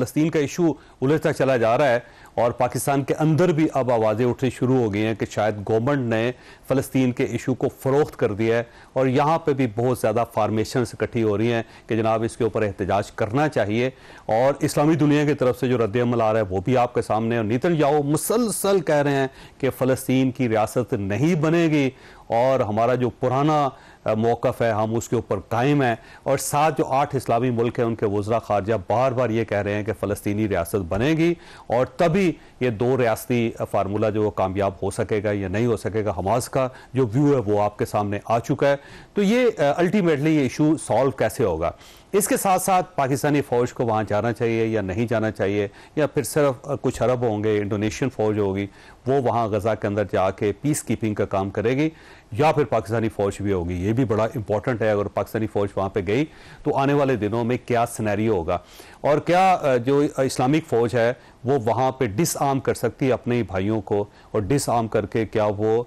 फ़लस्तीन का इशू उलझता चला जा रहा है और पाकिस्तान के अंदर भी अब आवाज़ें उठनी शुरू हो गई हैं कि शायद गवर्नमेंट ने फ़लस्तीन के इशू को फ़रोख्त कर दिया है और यहाँ पे भी बहुत ज़्यादा फार्मेशन इकट्ठी हो रही हैं कि जनाब इसके ऊपर एहतजाज करना चाहिए। और इस्लामी दुनिया की तरफ से जो रद्द-ए-अमल आ रहा है वो भी आपके सामने, और नेतन्याहू मुसलसल कह रहे हैं कि फ़लस्तीन की रियासत नहीं बनेगी और हमारा जो पुराना मौक़िफ़ है हम उसके ऊपर कायम हैं। और साथ जो 8 इस्लामी मुल्क हैं उनके वज़रा ख़ारजा बार बार ये कह रहे हैं कि फ़लस्तीनी रियासत बनेगी और तभी ये 2 रियासती फार्मूला जो कामयाब हो सकेगा या नहीं हो सकेगा। हमास का जो व्यू है वो आपके सामने आ चुका है। तो ये अल्टीमेटली ये इशू सॉल्व कैसे होगा, इसके साथ साथ पाकिस्तानी फ़ौज को वहाँ जाना चाहिए या नहीं जाना चाहिए, या फिर सिर्फ कुछ अरब होंगे, इंडोनेशियन फ़ौज होगी वो वहाँ गज़ा के अंदर जाके पीस कीपिंग का काम करेगी, या फिर पाकिस्तानी फ़ौज भी होगी। ये भी बड़ा इंपॉर्टेंट है। अगर पाकिस्तानी फ़ौज वहाँ पे गई तो आने वाले दिनों में क्या सिनेरियो होगा और क्या जो इस्लामिक फ़ौज है वो वहाँ पे डिसआर्म कर सकती है अपने ही भाइयों को, और डिसआर्म करके क्या वो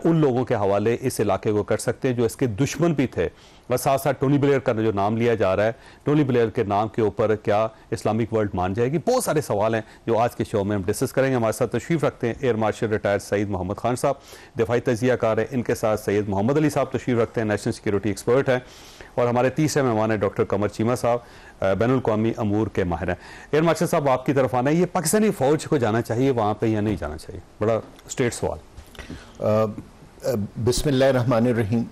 उन लोगों के हवाले इस इलाके को कर सकते हैं जो इसके दुश्मन भी थे। और साथ साथ टोनी ब्लेयर का जो नाम लिया जा रहा है, टोनी ब्लेयर के नाम के ऊपर क्या इस्लामिक वर्ल्ड मान जाएगी। बहुत सारे सवाल हैं जो आज के शो में हम डिस्कस करेंगे। हमारे साथ तशरीफ़ रखते हैं air marshal retired Saeed Mohammad Khan साहब, दिफाई तजियाकार है। इनके साथ सैयद मोहम्मद अली साहब तशरीफ़ रखते हैं, नेशनल सिक्योरिटी एक्सपर्ट हैं। और हमारे तीसरे मेहमान हैं डॉक्टर कमर चीमा साहब, बैनुल-अक़वामी अमूर के माहिर हैं। एयर मार्शल साहब आपकी तरफ आना है, ये पाकिस्तानी फ़ौज को जाना चाहिए वहाँ पर या नहीं जाना चाहिए? बड़ा स्ट्रेट सवाल। बिस्मिल्लाहिर्रहमानिर्रहीम।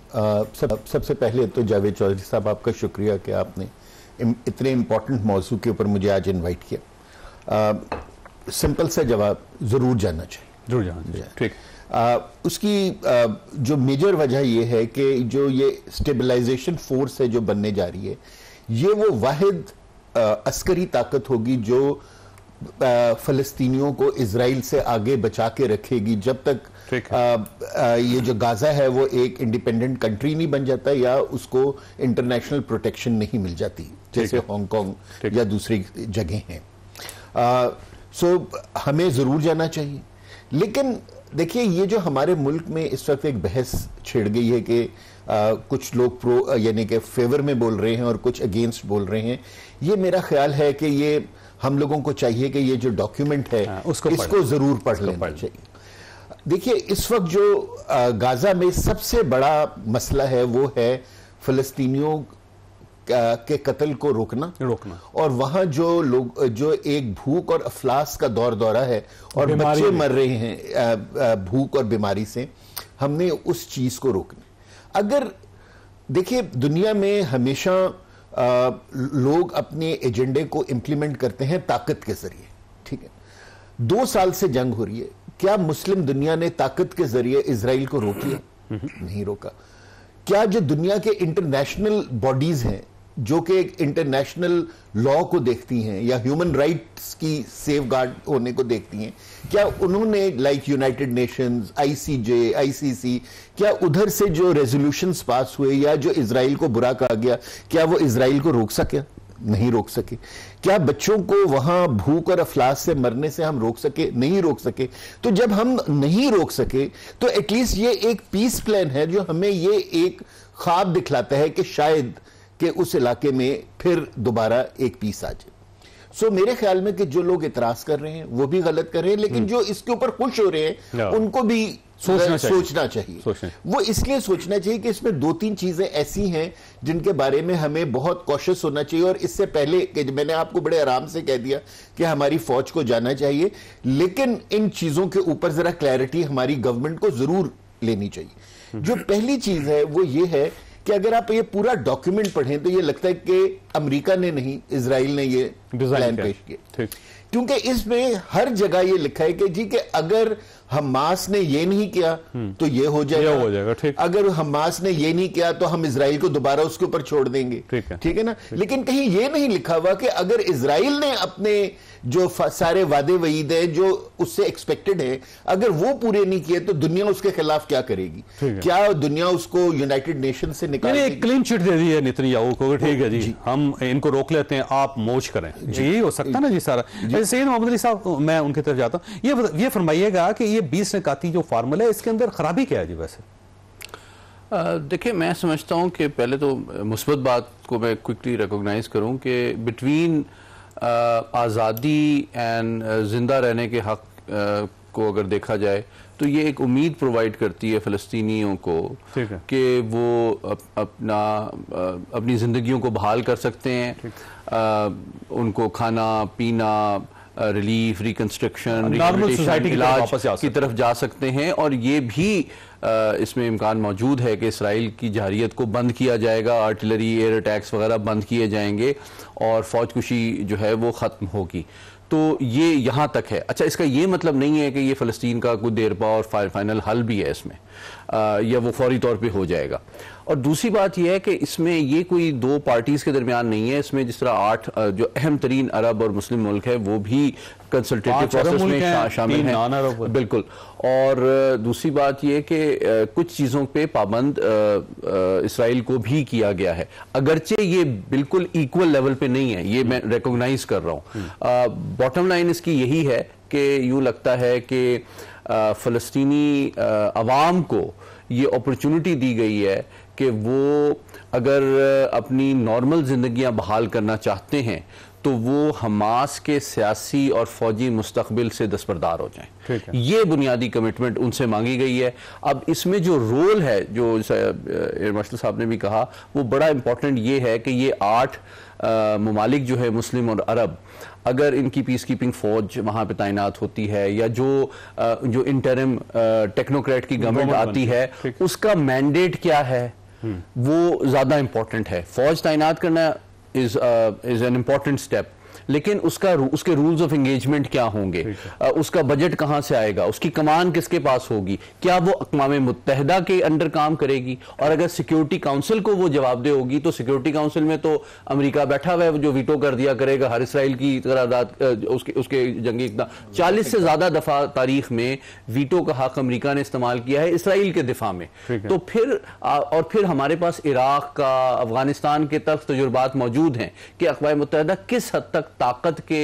सबसे पहले तो जावेद चौधरी साहब आपका शुक्रिया कि आपने इतने इम्पोर्टेंट मौजू के ऊपर मुझे आज इनवाइट किया। सिंपल सा जवाब, ज़रूर जाना चाहिए। जरूर जाना चाहिए, ठीक। उसकी जो मेजर वजह यह है कि जो ये स्टेबलाइजेशन फोर्स है जो बनने जा रही है, ये वो वाहिद अस्करी ताकत होगी जो फ़लस्तीनियों को इजराइल से आगे बचा के रखेगी जब तक ये जो गाजा है वो एक इंडिपेंडेंट कंट्री नहीं बन जाता या उसको इंटरनेशनल प्रोटेक्शन नहीं मिल जाती जैसे हांगकांग या दूसरी जगह हैं। सो हमें ज़रूर जाना चाहिए। लेकिन देखिए, ये जो हमारे मुल्क में इस वक्त एक बहस छिड़ गई है कि कुछ लोग प्रो यानी कि फेवर में बोल रहे हैं और कुछ अगेंस्ट बोल रहे हैं। ये मेरा ख्याल है कि ये हम लोगों को चाहिए कि ये जो डॉक्यूमेंट है इसको जरूर पढ़ लेना चाहिए। देखिए, इस वक्त जो गाजा में सबसे बड़ा मसला है वो है फ़लस्तीनियों के कत्ल को रोकना और वहां जो लोग जो एक भूख और अफलास का दौरा है और बच्चे मर रहे हैं भूख और बीमारी से, हमने उस चीज को रोकना। अगर देखिए, दुनिया में हमेशा लोग अपने एजेंडे को इंप्लीमेंट करते हैं ताकत के जरिए, ठीक है। 2 साल से जंग हो रही है, क्या मुस्लिम दुनिया ने ताकत के जरिए इजराइल को रोक लिया? नहीं रोका। क्या जो दुनिया के इंटरनेशनल बॉडीज हैं जो कि इंटरनेशनल लॉ को देखती हैं या ह्यूमन राइट्स की सेफगार्ड होने को देखती हैं, क्या उन्होंने like United Nations, ICJ, ICC, क्या उधर से जो रेजोल्यूशंस पास हुए या जो इजराइल को बुरा कहा गया, क्या वो इजराइल को रोक सके? नहीं रोक सके। क्या बच्चों को वहां भूख और अफलास से मरने से हम रोक सके? नहीं रोक सके। तो जब हम नहीं रोक सके तो एटलीस्ट ये एक पीस प्लान है जो हमें ये एक ख्वाब दिखलाता है कि शायद कि उस इलाके में फिर दोबारा एक पीस आ जाए। सो मेरे ख्याल में कि जो लोग इतराज कर रहे हैं वो भी गलत कर रहे हैं, लेकिन जो इसके ऊपर खुश हो रहे हैं उनको भी सोचना चाहिए। वो इसलिए सोचना चाहिए कि इसमें 2-3 चीजें ऐसी हैं जिनके बारे में हमें बहुत कॉशियस होना चाहिए। और इससे पहले कि मैंने आपको बड़े आराम से कह दिया कि हमारी फौज को जाना चाहिए, लेकिन इन चीजों के ऊपर जरा क्लैरिटी हमारी गवर्नमेंट को जरूर लेनी चाहिए। जो पहली चीज है वो ये है कि अगर आप ये पूरा डॉक्यूमेंट पढ़ें तो ये लगता है कि अमेरिका ने नहीं, इजराइल ने ये प्लान पेश किया, क्योंकि इसमें हर जगह ये लिखा है कि जी कि अगर हमास ने ये नहीं किया तो ये हो जाएगा, ठीक। अगर हमास ने ये नहीं किया तो हम इजराइल को दोबारा उसके ऊपर छोड़ देंगे, ठीक है ना। लेकिन कहीं ये नहीं लिखा हुआ कि अगर इजराइल ने अपने जो सारे वादे वईद है जो उससे एक्सपेक्टेड है, अगर वो पूरे नहीं किए तो दुनिया उसके खिलाफ क्या करेगी? क्या दुनिया उसको यूनाइटेड नेशन से निकाल क्लीन चिट दे दी है नेतन्याहू को, ठीक है जी, हम इनको रोक लेते हैं, आप मौज करें जी, यही हो सकता है ना जी सारा। सैयद मोहम्मद अली साहब, मैं उनकी तरफ जाता हूं, ये फरमाइएगा कि ये 20 निकाती जो फार्मूला है इसके अंदर खराबी क्या है जी? वैसे देखिए, मैं समझता हूं कि पहले तो मुस्बत बात को मैं क्विकली रिकॉग्नाइज करूं कि बिटवीन आज़ादी एंड ज़िंदा रहने के हक को अगर देखा जाए तो ये एक उम्मीद प्रोवाइड करती है फ़लस्तीनियों को कि वो अपनी ज़िंदगियों को बहाल कर सकते हैं, उनको खाना पीना, रिलीफ, रिकंस्ट्रक्शन, इलाज की तरफ जा सकते हैं। और ये भी इसमें इम्कान मौजूद है कि इसराइल की जहरियत को बंद किया जाएगा, आर्टिलरी एयर अटैक्स वगैरह बंद किए जाएंगे और फौजकुशी जो है वो ख़त्म होगी। तो ये यहाँ तक है। अच्छा, इसका ये मतलब नहीं है कि ये फ़लस्तीन का कोई देरपा और फाइनल हल भी है इसमें, या वो फौरी तौर पे हो जाएगा। और दूसरी बात यह है कि इसमें ये कोई दो पार्टीज़ के दरमियान नहीं है, इसमें जिस तरह 8 जो अहम तरीन अरब और मुस्लिम मुल्क है वो भी कंसल्टेटिव प्रोसेस में शामिल हैं। बिल्कुल। और दूसरी बात यह कि कुछ चीज़ों पे पाबंद इसराइल को भी किया गया है, अगरचे ये बिल्कुल इक्वल लेवल पे नहीं है, ये मैं रिकॉग्नाइज कर रहा हूँ। बॉटम लाइन इसकी यही है कि यूँ लगता है कि फ़लस्तीनी अवाम को ये अपॉर्चुनिटी दी गई है कि वो अगर अपनी नॉर्मल ज़िंदगियां बहाल करना चाहते हैं तो वो हमास के सियासी और फौजी मुस्तकबिल से दस्तबरदार हो जाएं। ये बुनियादी कमिटमेंट उनसे मांगी गई है। अब इसमें जो रोल है, जो एयर मार्शल साहब ने भी कहा, वो बड़ा इंपॉर्टेंट ये है कि ये 8 ममालिक जो है मुस्लिम और अरब, अगर इनकी पीस कीपिंग फौज वहाँ पे तैनात होती है या जो इंटरिम टेक्नोक्रेट की गवर्नमेंट आती है, उसका मैंडेट क्या है वो ज़्यादा इंपॉर्टेंट है। फौज तैनात करना is an important step, लेकिन उसके रूल्स ऑफ एंगेजमेंट क्या होंगे, उसका बजट कहां से आएगा, उसकी कमान किसके पास होगी, क्या वो अक़वाम मुत्तहिदा के अंडर काम करेगी, और अगर सिक्योरिटी काउंसिल को वो जवाबदेह होगी तो सिक्योरिटी काउंसिल में तो अमेरिका बैठा हुआ है जो वीटो कर दिया करेगा हर इसराइल की करारदाद, उसके जंगी इक़दाम 40 से ज्यादा दफा तारीख में वीटो का हक अमेरिका ने इस्तेमाल किया है इसराइल के दिफा में। तो फिर हमारे पास इराक का, अफगानिस्तान के तक तजुर्बात मौजूद हैं कि अक़वाम मुत्तहिदा किस हद तक ताकत के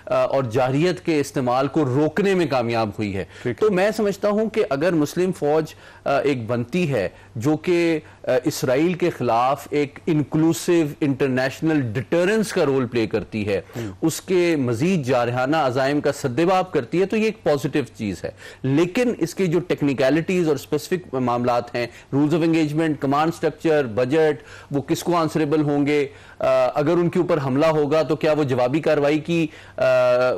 और जारियत के इस्तेमाल को रोकने में कामयाब हुई है। तो मैं समझता हूं कि अगर मुस्लिम फौज एक बनती है जो कि इसराइल के खिलाफ एक इंक्लूसिव इंटरनेशनल डिटरेंस का रोल प्ले करती है, उसके मजीद जारहाना अजाइम का सद्देबाब करती है, तो ये एक पॉजिटिव चीज है। लेकिन इसकी जो टेक्निकलिटीज और स्पेसिफिक मामलात हैं, rules of engagement, command structure, budget, वो किसको आंसरेबल होंगे, अगर उनके ऊपर हमला होगा तो क्या वो जवाबी कार्रवाई की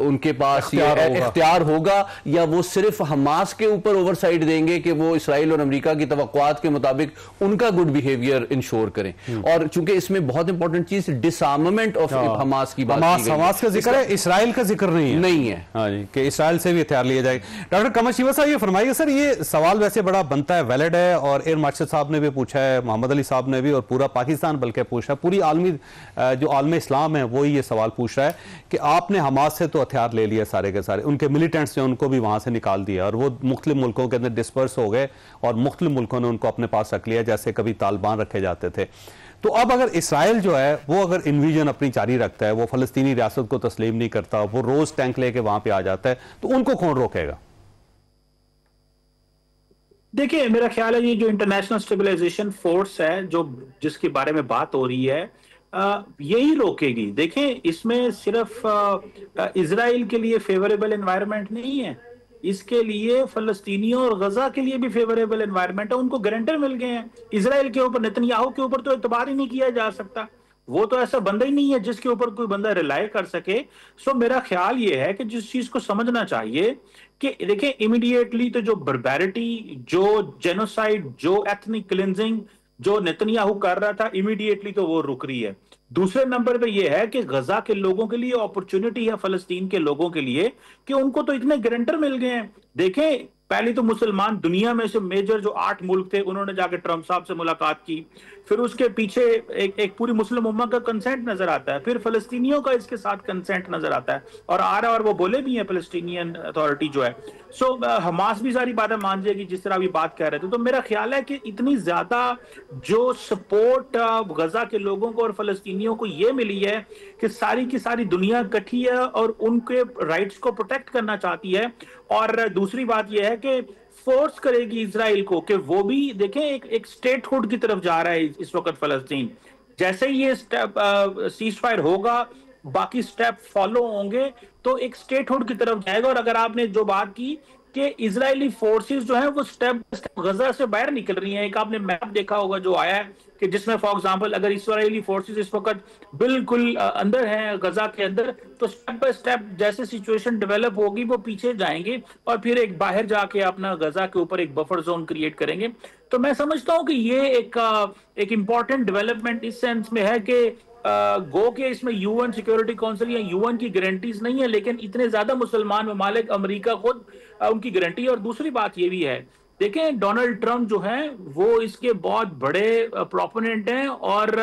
उनके पास इख्तियार होगा, या वो सिर्फ हमास के ऊपर ओवरसाइट देंगे कि वो इसराइल और अमेरिका की तवक्कुआत के मुताबिक उनका गुड बिहेवियर इंश्योर करें। और चूंकि इसमें बहुत इंपॉर्टेंट चीज डिसआर्मामेंट ऑफ हमास की बात की गई, हमास का जिक्र है, इसराइल का जिक्र नहीं है। हाँ जी, कि इसराइल से भी हथियार लिए जाएंगे। डॉक्टर कमर शिवा साहब ये फरमाइए सर, ये सवाल वैसे बड़ा बनता है, वैलिड है, और एयर मार्शल साहब ने भी पूछा है, मोहम्मद अली साहब ने भी, और पूरा पाकिस्तान बल्कि पूछा है, पूरी आलमी जो आलमी इस्लाम है वो ये सवाल पूछ रहा है कि आपने हमास से तो हथियार ले लिया सारे के सारे, उनके मिलिटेंट्स जो उनको भी वहां से निकाल दिया और वो मुख्तलिफ मुल्कों के अंदर डिस्पर्स हो गए और मुख्तलिफ मुल्कों ने उनको अपने पास रख लिया जैसे कभी तालिबान रखे जाते थे। तो अब अगर इसराइल जो है वो अगर इन्विजन अपनी जारी रखता है, वो फलस्तीनी रियासत को तस्लीम नहीं करता, वो रोज टैंक लेके वहां पे आ जाता है, तो उनको कौन रोकेगा? देखिए, मेरा ख्याल है ये जो इंटरनेशनल स्टेबलाइजेशन फोर्स है जो जिसके बारे में बात हो रही है, यही रोकेगी। देखें, इसमें सिर्फ इजराइल के लिए फेवरेबल एनवायरनमेंट नहीं है, इसके लिए फलस्तीनियों और गजा के लिए भी फेवरेबल एनवायरनमेंट है। उनको गारंटर मिल गए हैं। इजराइल के ऊपर, नेतन्याहू के ऊपर तो एतबार ही नहीं किया जा सकता, वो तो ऐसा बंदा ही नहीं है जिसके ऊपर कोई बंदा रिलाई कर सके। सो मेरा ख्याल ये है कि जिस चीज को समझना चाहिए कि देखिए, इमीडिएटली तो जो बर्बैरिटी, जो जेनोसाइड, जो एथनिक क्लिंजिंग जो नेतन्याहू कर रहा था, इमीडिएटली तो वो रुक रही है। दूसरे नंबर पे ये है कि गजा के लोगों के लिए अपॉर्चुनिटी है, फलस्तीन के लोगों के लिए, कि उनको तो इतने गारंटर मिल गए हैं। देखें, पहले तो मुसलमान दुनिया में से मेजर जो 8 मुल्क थे, उन्होंने जाके ट्रंप साहब से मुलाकात की, फिर उसके पीछे एक पूरी मुस्लिम उम्मा का कंसेंट नजर आता है, फिर फलस्तीनियों का इसके साथ कंसेंट नजर आता है, और आ रहा है, और वो बोले भी हैं फलस्तीनियन अथॉरिटी जो है। सो हमास भी सारी बातें मान जाएगी जिस तरह अभी बात कर रहे थे। तो मेरा ख्याल है कि इतनी ज्यादा जो सपोर्ट गजा के लोगों को और फलस्तीनियों को ये मिली है कि सारी की सारी दुनिया इकट्ठी है और उनके राइट्स को प्रोटेक्ट करना चाहती है। और दूसरी बात यह है कि फोर्स करेगी इजराइल को कि वो भी देखें, एक स्टेटहुड की तरफ जा रहा है इस वक्त फलस्तीन। जैसे ही ये सीज फायर होगा, बाकी स्टेप फॉलो होंगे तो एक स्टेटहुड की तरफ जाएगा। और अगर आपने जो बात की कि इजरायली फोर्सेस जो है वो स्टेप बाय स्टेप गजा से बाहर निकल रही हैं, एक आपने मैप देखा होगा जो आया है कि जिसमें फॉर एग्जांपल अगर इजरायली फोर्सेस इस वक्त बिल्कुल अंदर हैं गजा के अंदर, तो स्टेप बाय स्टेप जैसे सिचुएशन डेवलप होगी वो पीछे जाएंगे और फिर एक बाहर जाके अपना गजा के ऊपर एक बफर जोन क्रिएट करेंगे। तो मैं समझता हूं कि ये एक इंपॉर्टेंट डेवलपमेंट इस सेंस में है कि गो के इसमें यूएन सिक्योरिटी काउंसिल या यूएन की गारंटीज नहीं है, लेकिन इतने ज्यादा मुसलमान ममालिक, अमेरिका खुद उनकी गारंटी। और दूसरी बात ये भी है, देखें डोनाल्ड ट्रंप जो हैं वो इसके बहुत बड़े प्रोपोनेंट हैं और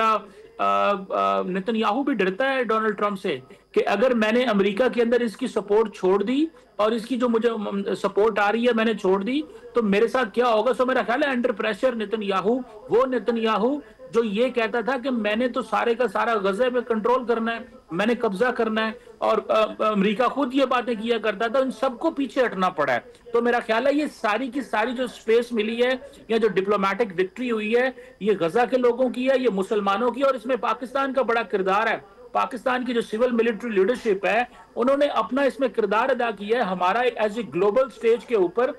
नेतन्याहू भी डरता है डोनाल्ड ट्रंप से कि अगर मैंने अमेरिका के अंदर इसकी सपोर्ट छोड़ दी और इसकी जो मुझे सपोर्ट आ रही है मैंने छोड़ दी तो मेरे साथ क्या होगा। सो मेरा ख्याल है अंडर प्रेशर नेतन्याहू, वो नेतन्याहू जो ये कहता था कि मैंने तो सारे का सारा गज़ा पे कंट्रोल करना है, मैंने कब्जा करना है, और अमेरिका खुद ये बातें किया करता था, उन सबको पीछे हटना पड़ा है। तो मेरा ख्याल है ये सारी की सारी जो स्पेस मिली है या जो डिप्लोमेटिक विक्ट्री हुई है ये गज़ा के लोगों की है, ये मुसलमानों की, और इसमें पाकिस्तान का बड़ा किरदार है। पाकिस्तान की जो सिविल मिलिट्री लीडरशिप है उन्होंने अपना इसमें किरदार अदा किया है। हमारा एज ए ग्लोबल स्टेज के ऊपर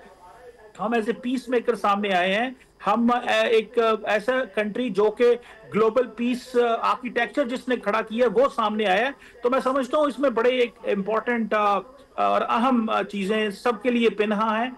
हम एज ए पीस मेकर सामने आए हैं। हम एक ऐसा कंट्री जो कि ग्लोबल पीस आर्किटेक्चर जिसने खड़ा किया वो सामने आया है। तो मैं समझता हूँ इसमें बड़े एक इम्पोर्टेंट और अहम चीजें सबके लिए पिन्हा है,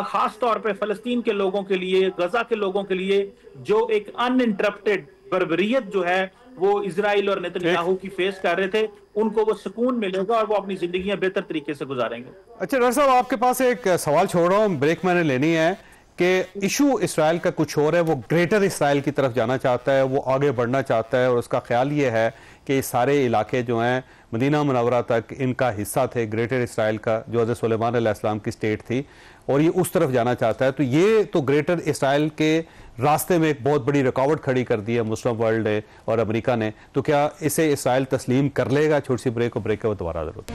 खास तौर पे फलस्तीन के लोगों के लिए, गजा के लोगों के लिए, जो एक अनइंटरप्टेड बर्बरियत जो है वो इजराइल और नेतन्याहू की फेस कर रहे थे, उनको वो सुकून मिलेगा और वो अपनी जिंदगियां बेहतर तरीके से गुजारेंगे। अच्छा डॉक्टर साहब, आपके पास एक सवाल छोड़ रहा हूं, ब्रेक मैंने लेनी है कि इशू इसराइल का कुछ और है, वो ग्रेटर इसराइल की तरफ जाना चाहता है, वो आगे बढ़ना चाहता है और उसका ख्याल ये है कि ये सारे इलाके जो हैं मदीना मुनव्वरा तक इनका हिस्सा थे, ग्रेटर इसराइल का जो हज़रत सुलेमान अलैहिस्सलाम की स्टेट थी, और ये उस तरफ जाना चाहता है। तो ये तो ग्रेटर इसराइल के रास्ते में एक बहुत बड़ी रुकावट खड़ी कर दी है मुस्लिम वर्ल्ड ने और अमेरिका ने, तो क्या इसे इसराइल तस्लीम कर लेगा? छोटी सी ब्रेक, और ब्रेक के बाद दोबारा जरूर।